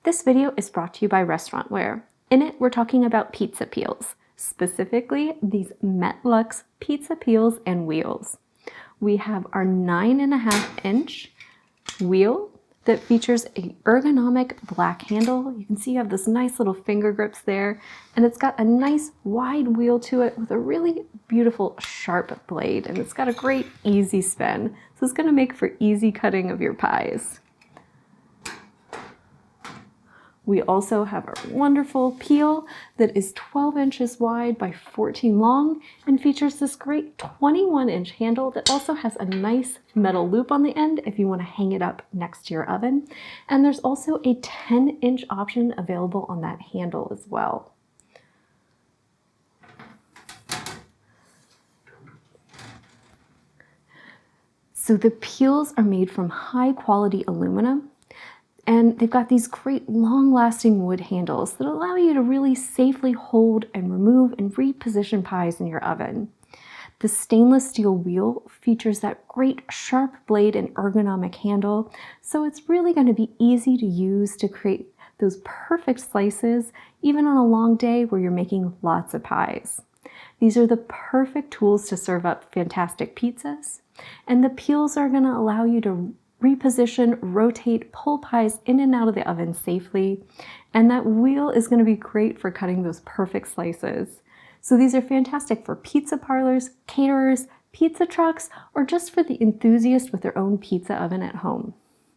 This video is brought to you by Restaurantware. In it, we're talking about pizza peels, specifically these Met Lux Pizza Peels and wheels. We have our 9.5-inch wheel that features an ergonomic black handle. You can see you have this nice little finger grips there, and it's got a nice wide wheel to it with a really beautiful sharp blade, and it's got a great easy spin. So it's gonna make for easy cutting of your pies. We also have a wonderful peel that is 12 inches wide by 14 long and features this great 21-inch handle that also has a nice metal loop on the end if you want to hang it up next to your oven. And there's also a 10-inch option available on that handle as well. So the peels are made from high-quality aluminum. And they've got these great long-lasting wood handles that allow you to really safely hold and remove and reposition pies in your oven. The stainless steel wheel features that great sharp blade and ergonomic handle, so it's really going to be easy to use to create those perfect slices, even on a long day where you're making lots of pies. These are the perfect tools to serve up fantastic pizzas, and the peels are going to allow you to reposition, rotate, pull pies in and out of the oven safely. And that wheel is going to be great for cutting those perfect slices. So these are fantastic for pizza parlors, caterers, pizza trucks, or just for the enthusiast with their own pizza oven at home.